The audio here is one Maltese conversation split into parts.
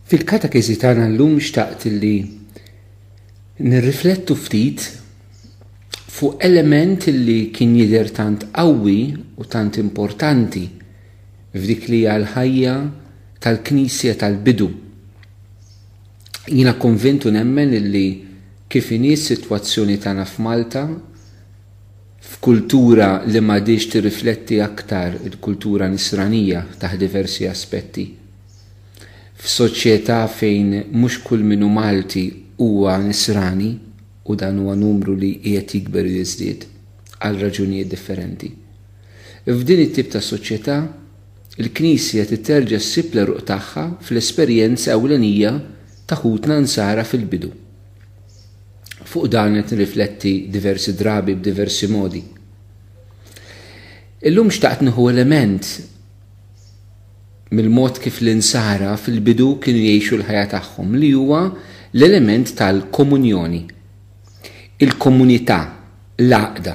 Fil-katekesi tagħna llum xtaqt li nirriflettu ftit fuq element li kien jidher tant qawwi u tant importanti f'dik li hija l-ħajja tal-Knisja tal-bidu. Jiena konvintu nemmen li kif inhi s-sitwazzjoni tagħna f'Malta, f'kultura li m'għadix tirrifletti aktar il-kultura nisranija taħt diversi aspetti. F'soċjetà fejn mhux kull minnu Malti huwa nisrani u dan huwa numru li qiegħed jikber u jiżdied għal raġunijiet differenti. F'din it-tip ta' soċjetà, il-Knisja titterġa' ssib l-eruq tagħha fl-esperjenza ewlenija ta' ħutna nsara fil-bidu. Fuq dan qed nirrifletti diversi drabi b'diversi modi. Illum xtaqt nieħu element mill-mod kif l-insara fil-bidu kienu jgħixu l-ħajja tagħhom li huwa l-element tal-komunjoni, il-komunità, l-għaqda.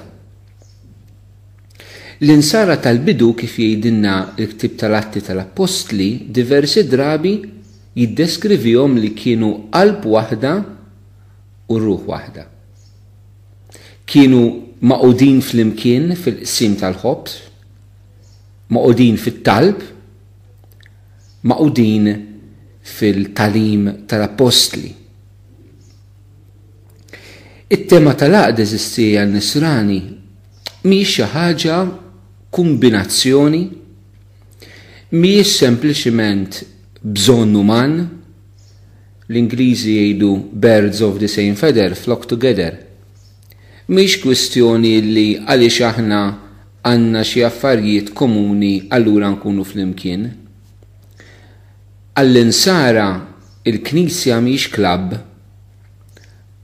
L-insara tal-bidu kif jgħidilna l-ktib tal-Atti tal-Apostli diversi drabi jiddeskrivihom li kienu qalb waħda u ruħ waħda. Kienu maqudin fl-imkien fil-qsim tal-ħobs, maqudin fit-talb, maqudin fil-talim tal-Apostli. It-tema tal-għaqda eżistija n-nisrani mhix xi ħaġa kombinazzjoni, mhijiex sempliċiment bżonn uman, l-Ingliżi jgħidu birds of the same feather flock together. Mhix kwistjoni li għaliex aħna għandna xi affarijiet komuni allura nkunu flimkien. Għall-insara il-Knisja mhix klabb.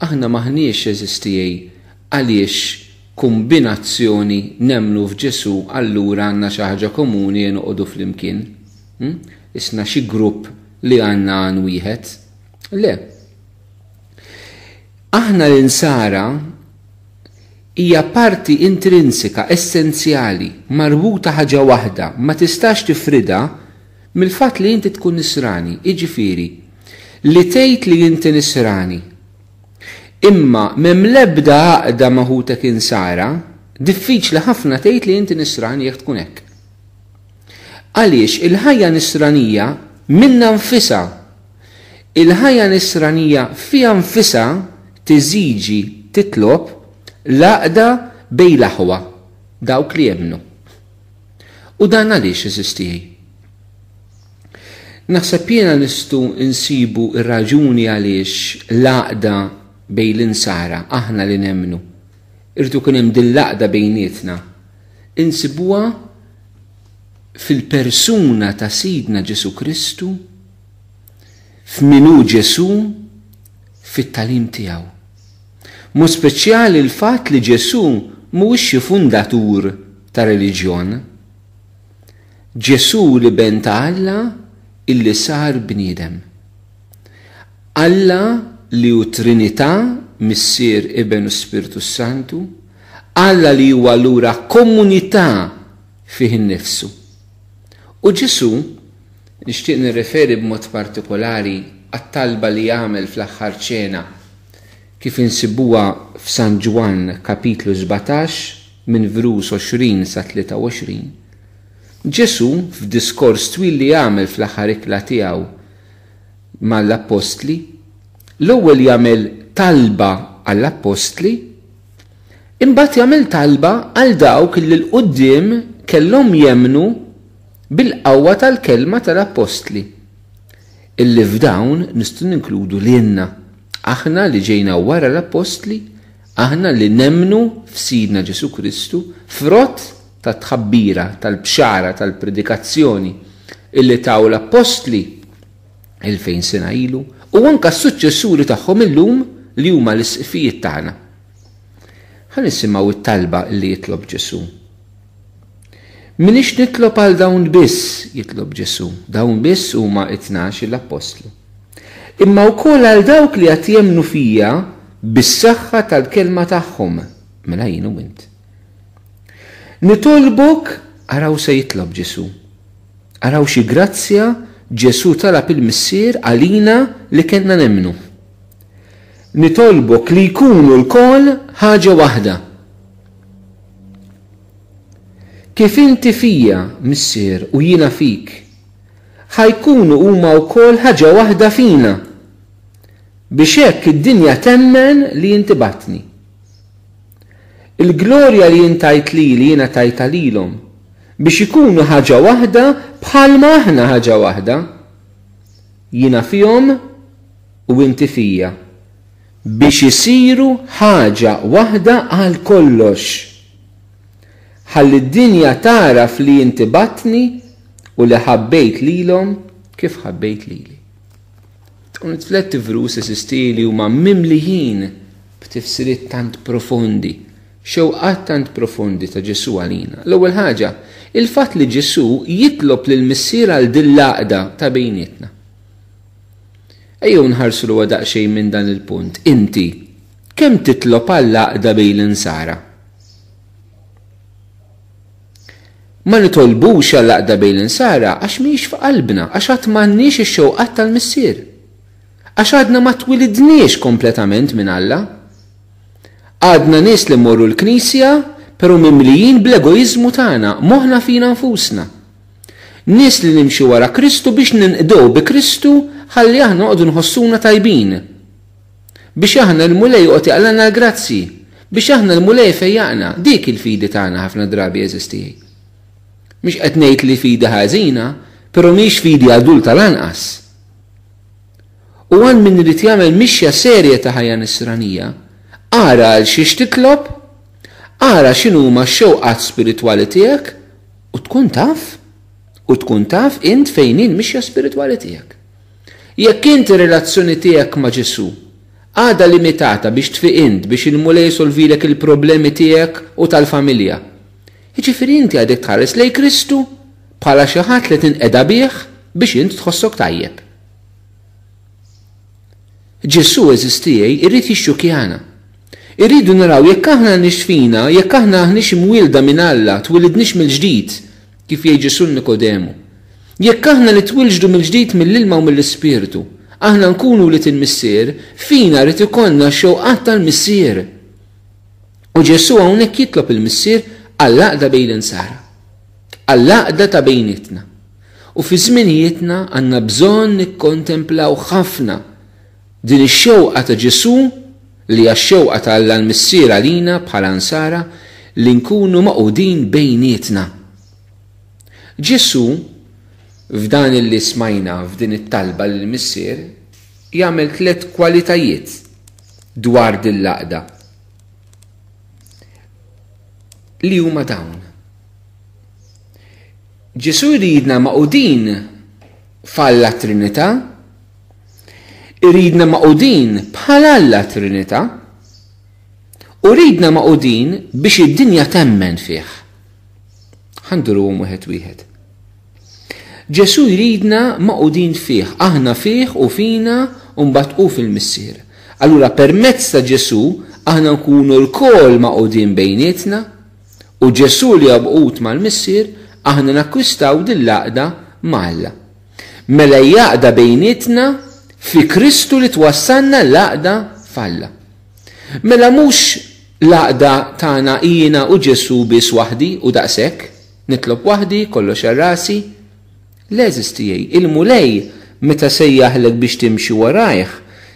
Aħna maħniex eżistijej għaliex kombinazzjoni nemmnu f'Ġesu allura għandna xi ħaġa komuni noqogħdu flimkien. Isna xi grupp li għandna għan wieħed. Le. Aħna l-insara hija parti intrinsika, essenzjali, marbuta ħaġa waħda, ma tistax tifrida mill-fatt li inti tkun nisrani, jiġifieri li tgħid li inti nisrani. Imma m'hemm l-ebda għaqda maħutek insara, diffiċli ħafna tgħid li inti nisrani jekk tkun hekk. Għaliex il-ħajja nisranija minnha nfisha. Il-ħajja nisranija fiha nfisha tiżiġi titlob l-għaqda bejn l-aħwa dawk li jemmnu. U dan għaliex eżistijej. Naħseb jiena nistgħu insibu r-raġuni għaliex l-għaqda bejn l-insara aħna li nemmnu. Irdu kien hemm din l-għaqda bejnietna. Insibuha fil-persuna ta' Sidna Ġesu Kristu, f'minu Ġesu, fit-talim tiegħu. Mu speċjali l-fatt li Ġesu mhuwiex xi fundatur ta' reliġjon. Ġesu li ben ta' Alla illi sar bniedem. Alla li hu Trinità, Missier, Iben u Spiritu Santu, Alla li huwa allura komunità fih innifsu. U Ġesu nixtieq nirreferi b'mod partikolari għat-talba li jagħmel fl-aħħar ċena kif insibuha f'San Ġwan kapitlu 17 minn verus 20 sa 23. Ġesu f'diskors twil li jagħmel fl-aħħar ikla tiegħu mal-Apostli, l-ewwel jagħmel talba għall-Apostli, imbagħad jagħmel talba għal dawk li l-qudiem kellhom jemmnu bil-qawwa tal-kelma tal-Apostli. Illi f'dawn nistgħu ninkludu lilna aħna li ġejna wara l-Apostli, aħna li nemmnu f'Sidna Ġesu Kristu frott ta' tħabbira, tal-bxara, tal-predikazzjoni illi taw l-Apostli 2000 sena ilu u anke s-suċċessuri tagħhom illum li huma l-isqifijiet tagħna. Ħa nisimgħu it-talba li jitlob Ġesu. Minix nitlob għal dawn biss jitlob Ġesu, dawn biss huma 12 l-Apostlu. Imma wkoll għal dawk li qed jemmnu fija bis-saħħa tal-kelma tagħhom, mela jien u int. Nitolbok araw se jitlob Ġesu. Araw xi grazzja Ġesu talab il-missier għalina li kellna nemmnu. Nitolbok li jkunu l-kol ħaġa waħda. Kif inti fija, missier, u jiena fik, ħajkunu huma wkoll ħaġa waħda fina, biex hekk id-dinja temmen li inti batni. Il-glorja li jintajt li jiena tajta lilhom biex ikunu ħaġa waħda bħalma aħna ħaġa waħda. Jiena fihom u inti fija biex isiru ħaġa waħda għal kollox. Ħalli d-dinja taraf li inti batni u li ħabbejt lilhom kif ħabbejt lili. Tfletti vrusi sistili huma mimlijin b'tifsiriet tant profondi, xewqat tant profondi ta' Ġesu għalina. L-ewwel ħaġa, il-fatt li Ġesu jitlob lil missier għal din l-għaqda ta' bejnietna. Ejjew nħarsu l daqsxejn minn dan il-punt. Inti kemm titlob għall-għaqda bejn l-insara? Ma nitolbux għall-għaqda bejn l-insara għax mhijiex f'qalbna, għax qatt m'għandniex ix-xewqat tal-missier. Għax għadna ma twilidniex kompletament minn Alla. Għadna nies li mmorru l-Knisja, pero mimlijin bl-egoizmu tagħna, moħna fina nfusna. Nies li nimxu wara Kristu biex ninqdew bi Kristu ħalli aħna noqogħdu nħossuna tajbin. Biex aħna l-mulej joqgħod jaqlana l-grazzi, biex aħna l-mulej fejjaqna, dik il-fidi tagħna ħafna drabi eżistijaj. Mhix qed ngħid li fidi ħażina, pero mhix fidi adulta lanqas. U għan min irid jagħmel mixja serja ta' ħajja nisranija, ara għal xiex titlob, ara x'inhuma x-xewqat spiritwali tiegħek u tkun taf int fejn il-mixja spiritwali tiegħek. Jekk inti relazzjoni tiegħek ma' Ġesu għadha limitata biex tfiq int biex il-mulej jsolvilek il-problemi tiegħek u tal-familja, jiġifieri inti għadek tħares lejn Kristu bħala xi ħadd li tinqeda bih biex int tħossok tajjeb. Ġesu eżistijaj irrid jixxukjana. Irridu naraw jekk aħna nixfina, jekk aħna aħniex imwielda minn Alla, twilidniex mill-ġdid, kif jgħid Ġesu Nikodemu. Jekk aħna nitwilġdu mill-ġdid mill-ilma u mill-Ispirtu, aħna nkunu li il-missier, fina rrid ikollna xewqat tal-missier. U Ġesu hawnhekk jitlob il-missier għall-għaqda bejn l-insara, għall-għaqda ta' bejnietna. U fi żminijietna għandna bżonn nikkontemplaw ħafna din ix-xewqa ta' Ġesu li hija x-xewqa tal-missier għalina bħala nsara li nkunu maqudin bejnietna. Ġesu f'dan illi smajna f'din it-talba lill-missier jagħmel 3 kwalitajiet dwar din l-għaqda li huma dawn. Ġesu jridna maqudin f'Alla Trinità, iridna maqudin bħala Alla Trinità u ridna maqudin biex id-dinja temmen fih. Ħanduruhom wieħed. Ġesu jridna maqudin fih, aħna fih u fina u mbagħad hu fil-missier. Allura permezz ta' Ġesu aħna nkunu l-kol maqudin bejnietna u Ġesu li jabqut mal-missier aħna nakkwistaw din l-għaqda ma' Alla. Mela jaqda bejnietna fi Kristu li twassalna l-għaqda f'Alla. Mela mhux l-għaqda tagħna jiena u Ġesu biss waħdi u daqshekk, nitlob waħdi kollox għal rasi. L-eżistijaj, il-mulej meta sejjaħlek biex timxi warajh,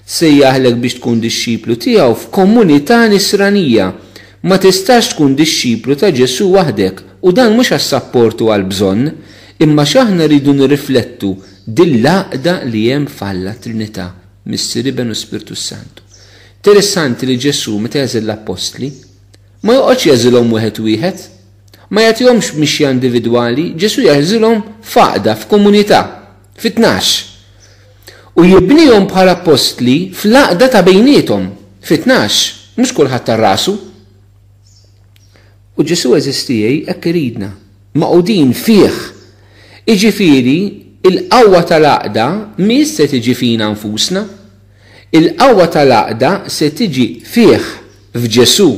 sejjaħlek biex tkun dixxiplu tiegħu f'komunità nisranija. Ma tistax tkun dixxiplu ta' Ġesu waħdek u dan mhux għas-sapportu għal bżonn, imma x'aħna rridu nirriflettu din l-għaqda li hemm f'Alla Trinità, Missier Iben u Spiritu Santu. Interessanti li Ġesu meta jeżel l-apostli ma joqgħodx jeżilhom wieħed, ma jagħtihomx mixja individwali, Ġesu jeżilhom f'għaqda f'komunità, fit-12. U jibnihom bħala apostli fl-għaqda ta' bejniethom, fit-12, mhux kulħadd tar-rasu. U Ġesu eżistijaj hekk iridna, maqudin fih. Iġifieri il-qawwa tal-għaqda mhix se tiġi fina nfusna, il-qawwa tal-għaqda se tiġi fih f'Ġesu.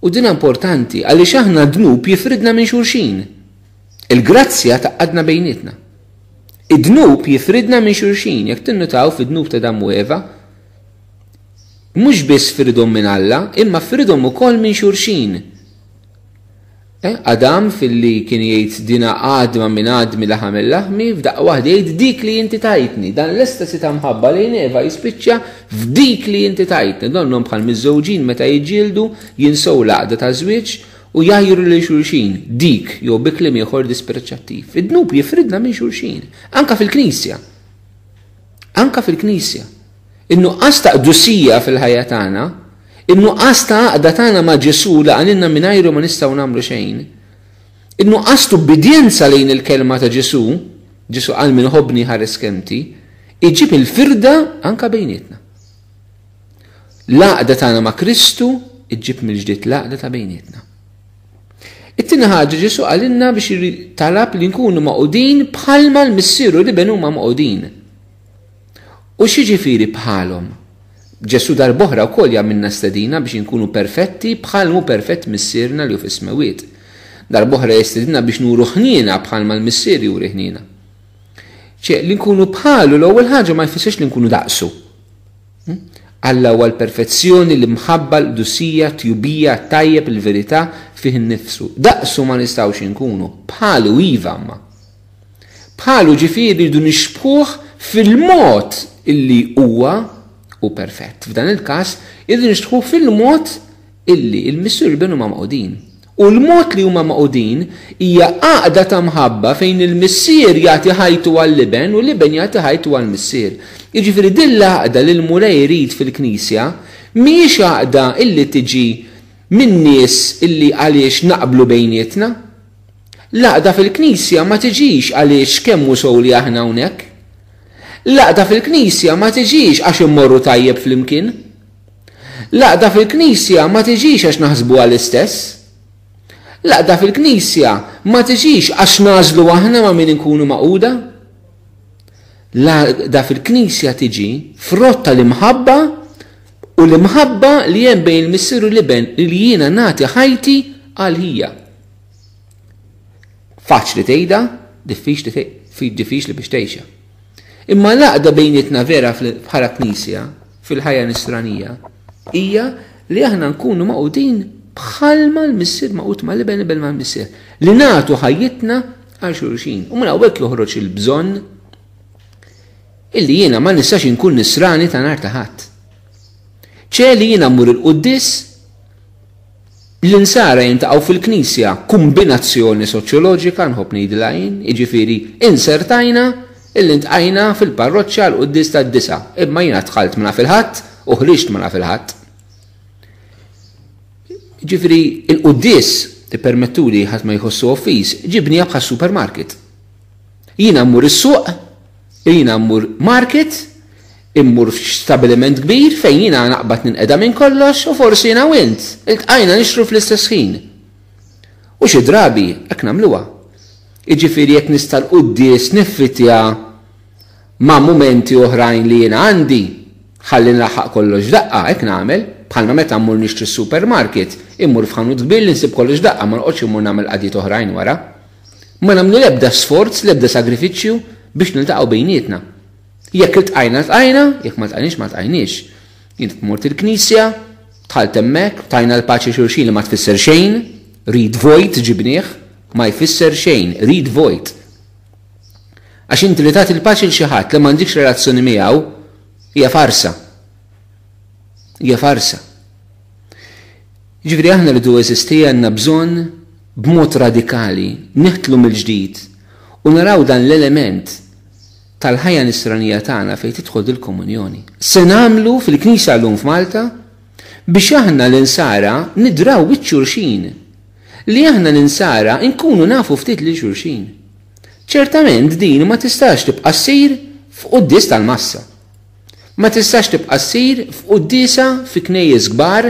U din importanti għaliex aħna dnub jifridna minn xulxin. Il-grazzja taqadna bejnietna. Id-dnub jifridna minn xulxin, jekk tinnutaw fid-dnub ta' Adam u Eva, mhux biss fridhom minn Alla, imma fridhom ukoll minn xulxin. Adam fil-li kien jgħid dina għadma minn għadmi laħam il-laħmi, f'daqqa waħda jgħid dik li inti tajtni. Dan l-estasi ta' mħabba lejn Eva jispiċċa f'dik li inti tajtni. Donnhom bħal miż-żewġin meta jiġġieldu jinsew l-għaqda ta' żwieġ u jajru li xulxin. Dik jew bi kliem ieħor dispreċċattiv. Id-dnub jifridna minn xulxin. Anka fil-Knisja. Anka fil-Knisja. In-nuqqas ta' qdusija fil-ħajja tagħna, in-nuqqas ta' għaqda tagħna ma' Ġesu laqanilna mingħajru ma nistgħu nagħmlu xejn. In-nuqqas ta' ubbidjenza lejn il-kelma ta' Ġesu qal min ħobbni ħares kemti, iġib il-firda anka bejnietna. L-għaqda tagħna ma' Kristu iġib mill-ġdid l-għaqda ta' bejnietna. It-tieni ħaġa Ġesu qalilna biex talab li nkunu maqudin bħalma l-missieru li benu huma maqudin. U x'jiġifieri bħalhom? Ġesu darb'oħra wkoll jagħmilna stedina biex inkunu perfetti bħal mu perfett missierna li hu fis-smawiet. Darb'oħra jestedina biex nuru ħniena bħalma l-missier juri ħniena. Li nkunu bħalu l-ewwel ħaġa ma jfissirx li nkunu daqsu. Alla huwa l-perfezzjoni, l-imħabba, l-qdusija, tjubija, tajjeb, il-verità fih innifsu. Daqsu ma nistgħux inkunu, bħalu iva ma. Bħalu ġifieri rridu nixbħuh fil-mod illi huwa u perfett. F'dan il-każ irridu nixbħuh fil-mod illi il-missier benu ma maqudin. U l-mod li huma maqudin hija għaqda ta' mħabba fejn il-missier jagħti ħajtu għall-liben u l-liben jagħti ħajtu għall-missier. Jiġifieri din l-għaqda li l-mulej jrid fil-Knisja mhijiex għaqda illi tiġi min nies illi għaliex naqblu bejnietna. L-għaqda fil-Knisja ma tiġix għaliex kemm hu sew li aħna hawnhekk. L-għaqda fil-Knisja ma tiġix għax immorru tajjeb flimkien. L-għaqda fil-Knisja ma tiġix għax naħsbu għall-istess. L-għaqda fil-Knisja ma tiġix għax nażlu aħna ma' min inkunu maquda. L-għaqda fil-Knisja tiġi frott tal-imħabba u l-imħabba li hemm bejn il-missier u l-liben li jiena nagħti ħajti għal hija. Faċli tgħidha, diffiċli biex tgħixha. Imma l-għaqda bejnietna vera bħala Knisja fil-ħajja nisranija hija li aħna nkunu maqudin bħalma l-missier maqut ma' liben ma' l-missier. Li nagħtu ħajjitna għal xulxin. U minn hawnhekk joħroġ il-bżonn illi jiena ma nistax inkun nisrani ta' nhar ta' ħadd. Li jiena mmur il-qudies l-insara jintaqgħu fil-Knisja kombinazzjoni soċjoloġika nħobb ngħidilha jien, jiġifieri insertajna illi ntqajna fil-parroċċja l-qudies tad-disa, imma jiena dħalt ma naf il-ħadd u ħriġt ma naf il-ħadd. Ġifiri, il-qudies ti permettuli ħadd ma jħossu offis, ġibni bħal supermarket. Jiena mmur is-suq, jiena mmur market, immur f'stabiliment kbir fejn jiena naqbad ninqeda minn kollox u forsi jiena wint. Iltqajna nixtru fl-istess ħin. U xi drabi hekk nagħmluha. Jiġifieri jekk nista' l-qudies niffitja ma' mumenti oħrajn li jiena għandi, ħalli nlaħħaq kollox daqqa hekk nagħmel. Bħalma meta mmur nixtri s-supermarket, immur f'ħanut kbir li nsib kollox daqqa ma nqgħodx immur nagħmel qadiet oħrajn wara. Ma nagħmlu l-ebda sforz, l-ebda sagrifiċċju biex niltaqgħu bejnietna. Jekk iltqajna tqajna, jekk ma tqajniex ma tqajniex. Jien mort il-Knisja, dħalt hemmhekk, tajna l-paċi xulxin li ma tfisser xejn, read void ġibnieh, ma jfisser xejn, read void. Għax inti li tagħti l-paċi l xi ħadd li m'għandikx relazzjoni miegħu hija farsa. Hija farsa. Ġifieri aħna rridu eżisti għandna bżonn b'mod radikali neħtlu mill-ġdid u naraw dan l-element tal-ħajja nisranija tagħna fejn tidħol il-komunjoni. Se nagħmlu fil-Knisja llum f'Malta biex aħna l-insara nidraw wiċċ-xulxin. Li aħna l-insara nkunu nafu ftit lil xulxin. Ċertament din ma tistax tibqa' ssir f'qudies tal-massa. Ma tistax tibqa' ssir f'qudiesa fi knejjes kbar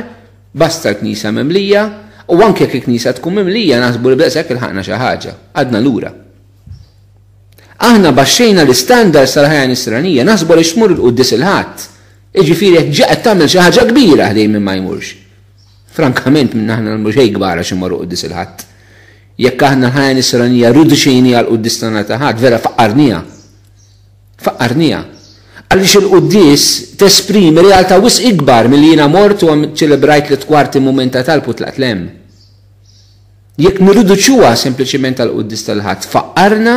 basta l-Knisja memlija u anke jekk il-Knisja tkun memlija naħsbu li b'daqshekk ilħaqna xi ħaġa, għadna lura. Aħna baxxejna l-istandards tal-ħajja nisranija naħsbu li xmur il-qudies il-ħadd. Jiġifieri jekk ġaqgħet tagħmel xi ħaġa kbira ħdejn minn ma jmurx. Frankament minn aħna nagħmlu xejn kbar għax immorru qudies il-ħadd. Jekk aħna l-ħajja nisranija rridu xejn għal qudies tagħna ta' ħadd vera faqqarnija. Faqqarnija. Għaliex il-qudies tesprimi realtà wisq ikbar milli jiena mort u ċelebrajt li t-kwarti mumenta talbu tlaqt lem. Jekk nirriduċuha sempliċement għall-qudies tal-ħadd, faqqarna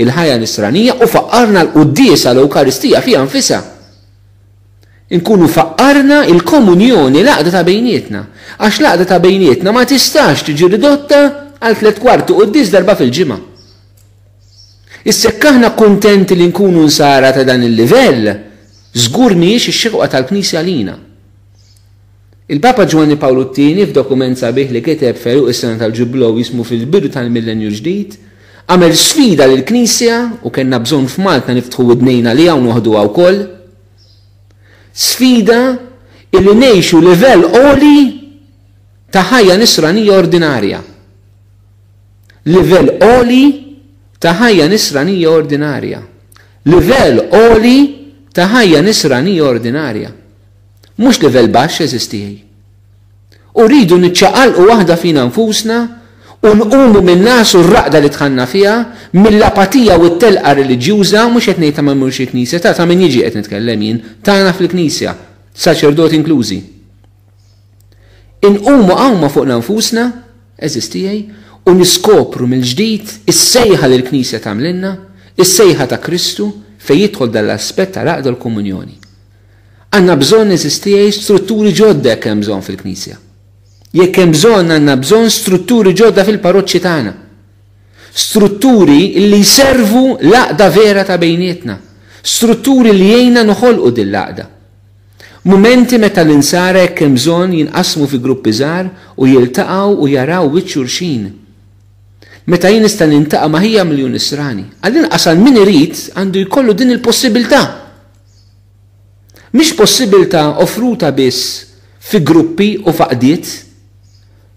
il-ħajja nisranija u faqqarna l-qudies għall-Ewkaristija fiha nfisha. Inkunu faqqarna il-komunjoni l-għaqda ta' bejnietna. Għax l-għaqda ta' bejnietna ma tistax tiġi ridotta għal 3 kwarti qudies darba fil-ġimgħa. Issek aħna kuntenti li nkunu nsara ta' dan il-livell, żgur mhijiex ix-xewqa tal-Knisja lina. Il-Papa Ġwanni Pawlu II f'dokument sabiħ li kiteb feruq is-sena tal-Ġublow jismu fil-bidu tal-millenju ġdid, għamel sfida lill-Knisja u kellna bżonn f'Malta niftħu widnejna liha u noħduha wkoll. Sfida illi ngħixu livell għoli ta' ħajja nisranija ordinarja. Livell għoli ta' ħajja nisranija ordinarja. Livell għoli ta' ħajja nisranija ordinarja. Mhux livell baxx eżistijaj. U rridu niċċaqalqu waħda fina nfusna u nqumu minn nasu r-raqda li tħanna fiha mill-apatija u t-telqa reliġjuża mhux qed ngħid ta' ma mmurx il-Knisja, ta' min jiġi qed nitkellem jien, tagħna fil-Knisja, saċerdoti inklużi. Inqumu hawn fuqna nfusna, eżistijaj, u niskopru mill-ġdid is-sejħa li l-Knisja tagħmlilna, is-sejħa ta' Kristu fejn jidħol dal-aspett tal-għaqda l-komunjoni. Għandna bżonn eżistijaj strutturi ġodda jekk hemm bżonn fil-Knisja. Jekk hemm bżonn għandna bżonn strutturi ġodda fil-parroċċi tagħna. Strutturi li jservu l-għaqda vera ta' bejnietna. Strutturi li jgħinna noħolqu din l-għaqda. Mumenti meta l-insara jekk hemm bżonn jinqasmu fi gruppi żgħar u jiltaqgħu u jaraw wiċċ xulxin. Meta jien nista' nintaqa' ma' ħija miljun nisrani. Għall-inqas għal min irid għandu jkollu din il-possibilità. Mhix possibilità offruta biss fi gruppi u faqdiet,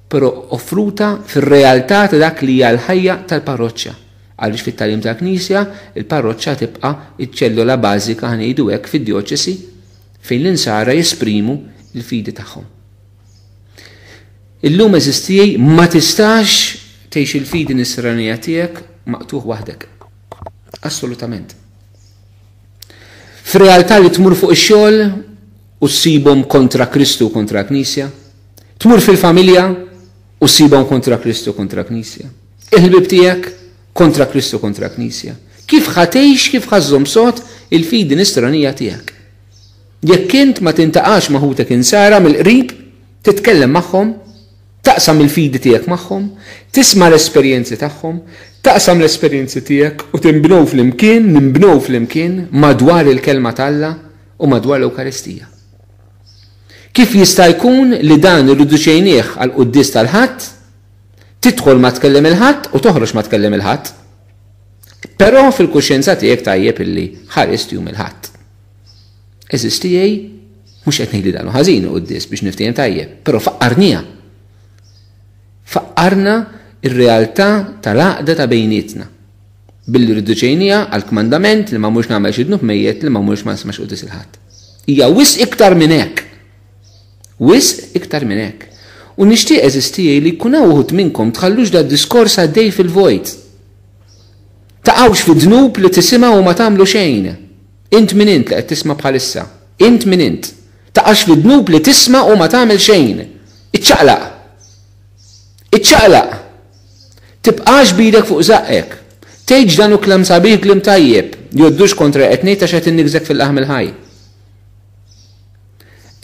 però offruta fir-realtà ta' dak li hija l-ħajja tal-parroċċja. Għaliex fit-tagħlim tal-Knisja il-parroċċja tibqa' iċ-ċellola bażika ħanejdu hekk fid-djoċesi fejn l-insara jesprimu l-fidi tagħhom. Illum eżistijaj ma tistax tgħix il-fidi nisranija tiegħek maqtuħ waħdek. Assolutament. F'realtà li tmur fuq ix-xogħol u ssibhom kontra Kristu kontra Knisja, tmur fil-familja u ssibhom kontra Kristu kontra Knisja. Il-ħbib tiegħek kontra Kristu kontra Knisja. Kif ħatejx kif ħażhom sod il-fidi nisranija tiegħek. Jekk int ma tintaqax ma' ħutek insara mill-qrib, titkellem magħhom, taqsam il-fidi tiegħek magħhom, tisma' l-esperjenzi tagħhom, taqsam l-esperjenzi tiegħek u nimbnew flimkien madwar il-kelma tal-Alla u madwar l-Ewkaristija. Kif jista' jkun li dan irriduċejnieh għal qudies tal-ħadd, tidħol ma tkellem il-ħadd u toħroġ ma tkellem il-ħadd. Però fil-kuxjenza tiegħek tajjeb illi ħarist jum il-ħadd. Eżistijaj mhux qed ngħidli dan ħażin qudies biex niftehim tajjeb, però faqqarnija. Faqqarna ir-realtà tal-għaqda ta' bejnietna. Billi riduċejnija għall-kmandament li ma mhux nagħmel xi dnub mejjed li ma mhux ma nismax qudies il-ħadd. Hija wisq iktar minn hekk. Wisq iktar minn hekk. U nixtieq eżistijaj li jkun hawn wħud minnkom tħallux da diskors għaddej fil-vojt. Taqgħux fi dnub li tisimgħu u ma tagħmlu xejn. Int min int li qed tisma' bħalissa. Int min int. Taqax fi dnub li tisma' u ma tagħmel xejn. Iċċaqlaq. Iċċaqlaq. Tibqax bidek fuq żaqek. Tgħidx dan u klam sabiħ klim tajjeb. Joddux kontra qed ngħid għax qed innigżek fil-laħm il-ħaj.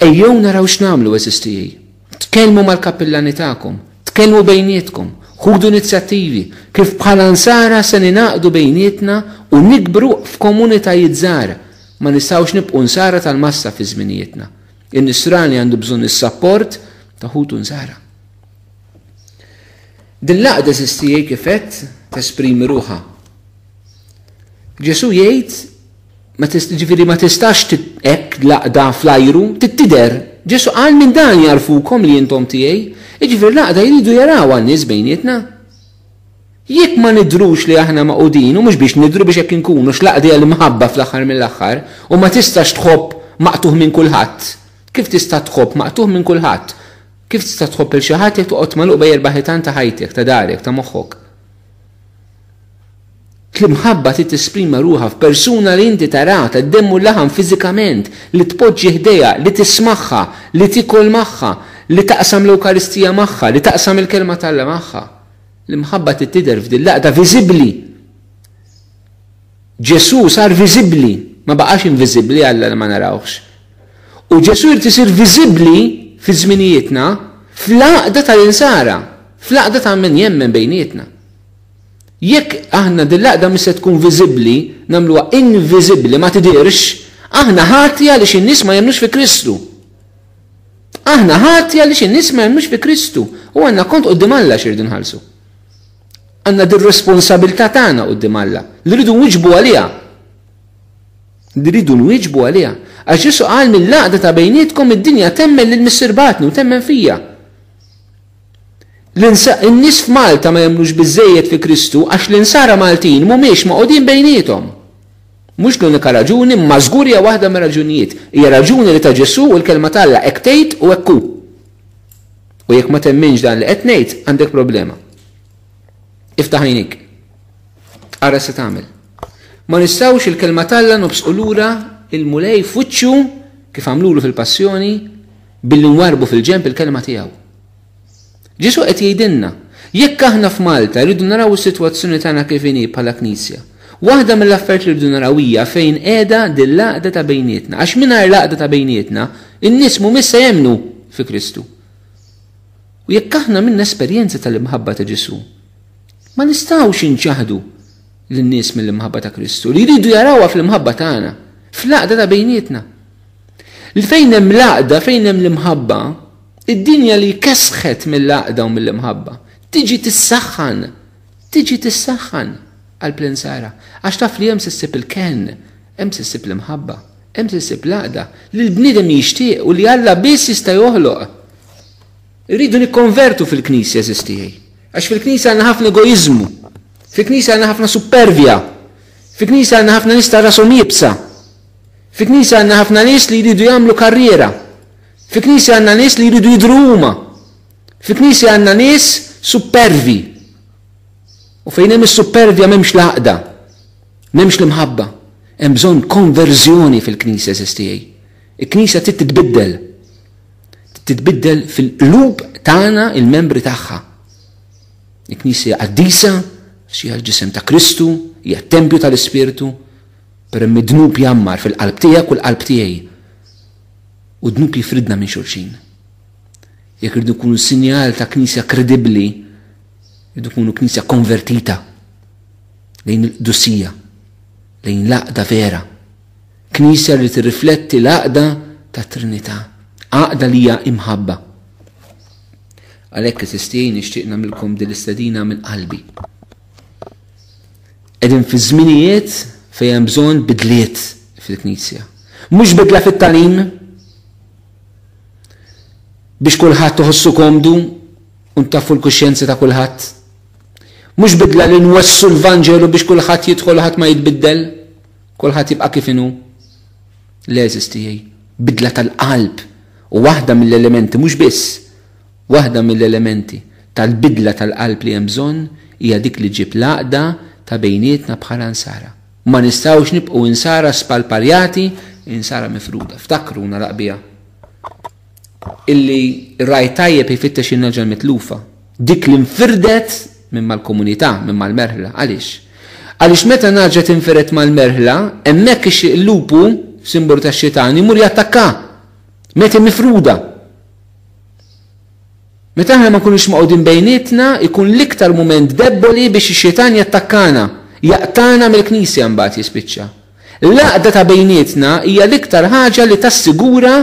Ejjew naraw x'nagħmlu eżistijaj. Tkellmu mal-kappillani tagħkom, tkellmu bejnietkom, ħudu inizjattivi kif bħala nsara se ninaqdu bejnietna u nikbru f'komunitajiet żgħar. Ma nistgħux nibqgħu nsara tal-massa fi żminijietna. In-nisrani għandu bżonn is-sapport ta' ħudu nsara. Din l-għaqda eżistijaj kif qed tesprimi ruħha. Ġesu jgħid ġifieri ma tistax hekk laqda fl-ajru tittider. Ġesu qal minn dan jarfukom li intom tiegħi, jiġifieri l-għaqda jridu jaraw għan-nies bejnietna. Jekk ma nidrux li aħna maqudin u mhux biex nidru biex hekk inkunu x'laqdi għal imħabba fl-aħħar mill-aħħar u ma tistax tħobb maqtuħ minn kulħadd. Kif tista' tħobb maqtuħ minn kulħadd? Kif tista' tħobb il xi ħadd jekk toqgħod magħluq bejn erba' ħitan ta' ħajtek, ta' darek, ta' moħħok? L-imħabba tisprima ruħa f'persuna li inti tara, tdemmu l-laħam fiżikament, li tpoġġi ħdejha, li tismaħħa, li tikol magħha, li taqsam l-Ewkaristija magħha, li taqsam il-kelma tal-Alla magħha. L-imħabba tidher f'din laqda viżibbli. Ġesu sar viżibbli, ma baqax inviżibbli Alla li ma narawx. U Ġesu jrid isir viżibbli fi żminijietna fl-għaqda tal-insara, fl-għaqda ta' min jemmen bejnietna. Jekk aħna dil-laqda mis se tkun viżibbli, nagħmluha inviżibbli ma tidirx, aħna ħatja li in-nies ma jemmnux fi Kristu. Aħna ħatja li in-nies ma jemmnux fi Kristu. U għandna kont quddiem Alla xirdu nħallsu. Għandna dir-responsabilità tagħna quddiem Alla li rridu nwiġbu għaliha. Rridu nwiġbu għaliha. Għax Ġesu qal mill-laqda ta' bejnietkom id-dinja temmen lil missirbatni u temmen fija. In-nies f'Malta ma jemmnux biżżejjed fi Kristu għax l-insara Maltin mhumiex maqogħdin bejniethom. Mhux l-unika raġuni, imma żgur hija waħda mir-raġunijiet. Hija raġuni li ta' Ġesu u l-kelma tal-Alla hekk tgħid u hekk hu. U jekk ma temminx dan li qed ngħid għandek problema. Iftaħ għajnik. Ara se tagħmel. Ma nistgħux il-kelma tal-Alla nobsqu lura il-mulej f'wiċċu kif għamlulu fil-Passjoni billi nwarbu fil-ġenb il-kelma tiegħu. Ġesu qed jgħidilna, jekk aħna f'Malta rridu naraw is-sitwazzjoni tagħna kif inhi bħala Knisja. Waħda mill-affarijiet li rridu naraw hija fejn qiegħda dil-laqda ta' bejnietna, għax mingħajr laqda ta' bejnietna, in-nies mhumiex se jemmnu fi Kristu. U jekk aħna minna esperjenza tal-imħabba ta' Ġesu, ma nistgħux inċaħdu lin-nies mill-imħabba ta' Kristu li jridu jarawha fl-imħabba tagħna, fl-laqda ta' bejnietna. Fejn hemm laqda, fejn hemm l-imħabba, id-dinja li kesħet mill-laqda u mill-imħabba tiġi tissaħħan għall-plensara. Għax taf li hemm sissib il-ken, hemm sissib l-imħabba, hemm sissib laqda li l-bniedem jixtieq u li Alla biss jista' joħloq. Irridu nikkonvertu fil-Knisja sistijaj. Għax fil-Knisja għandna ħafna egoiżmu, fil-Knisja għandna ħafna supervja, fil-Knisja għandna ħafna nies ta' rashom jibsa, fil-Knisja għandna ħafna nies li jridu jagħmlu karriera. Fi Knisja għandna nies li jridu jidhru huma. Fi Knisja għandna nies supervi. U fejn hemm is-supervja m'hemmx laqda, m'hemmx l-imħabba. Hemm bżonn konverżjoni fil-Knisja sistijaj. Il-Knisja titbiddel. Titbiddel fil-qlub tagħna il-membri tagħha. Il-Knisja qaddisa, hija l-ġisem ta' Kristu, hija t-tempju tal-Ispirtu, per hemm id-dnub jammar fil-qalb tiegħek u l-qalb tiegħi. U dnub jifridna minn xulxin. Jekk irridu kunu sinjal ta' Knisja kredibbli, irridu kunu Knisja konvertita lejn il-qdusija, lejn laqda vera. Knisja li tirrifletti laqda ta' Trinità, għaqda li hija imħabba. Għalhekk sistej nixtieq nagħmilkom din l-istedina minn qalbi. Qegħdin fi żminijiet fejn hemm bżonn bidliet fil-Knisja. Mhux bidla fit-tagħlim, biex kulħadd toħossu komdu u ntaffu l-kuxjenza ta' kulħadd. Mhux bidla li nwessu l-Vanġelu biex kulħadd jidħol ħadd ma jitbiddel, kulħadd jibqa' kif inhu. Le sistijaj, bidla tal-qalb u waħda mill-elementi mhux biss, waħda mill-elementi tal-bidla tal-qalb li hemm bżonn hija dik li ġib laqda ta' bejnietna bħala insara. Ma nistgħux nibqgħu insara spalparjati, insara mifruda. Ftakru naraq biha. Illi raj tajjeb jfittex in-naġa mitlufa. Dik li nfirdet minn mal-komunità, minn mal-merħla. Għaliex? Għaliex meta naġa tinfiret mal-merħla, hemmhekk il-lupu, simbolu tax-xitani, jmur jattakka. Meta mifruda. Meta aħna ma nkunux maqgħudin bejnietna, ikun l-iktar mument debboli biex ix-xitan jattakkana, jaqtana mill-Knisja mbagħad jispiċċa. L-laqda ta' bejnietna hija l-iktar ħaġa li tassigura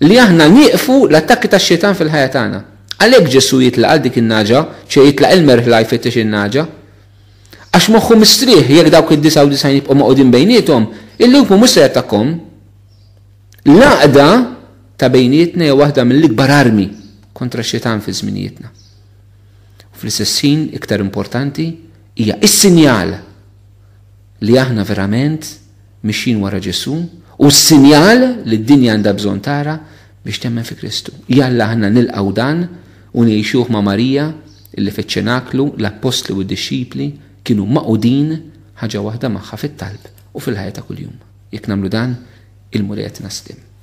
li aħna nieqfu l-attakki tax-xitan fil-ħajja tagħna. Għalhekk Ġesu jitlaq għal dik in-naġa, jitlaq il-merħla jfittex in-naġa. Għax moħħu mistrieħ jekk dawk id-99 jibqgħu maqgħudin bejniethom, il-lupu mhux se jattakkhom. L-għaqda ta' bejnietna hija waħda mill-ikbar armi kontra x-xitan fi żminijietna. U fl-istess ħin iktar importanti hija s-sinjal li aħna verament mixin wara Ġesu u s-sinjal li d-dinja għandha bżonn tara biex temmen fi Kristu. Jalla aħna nilqgħu dan u ngħixuh ma' Marija illi fiċ-ċenaklu l-apostli u d-disċipli kienu maqudin ħaġa waħda magħha fit-talb u fil-ħajja ta' kuljum. Jekk nagħmlu dan, il-murija tinaslim.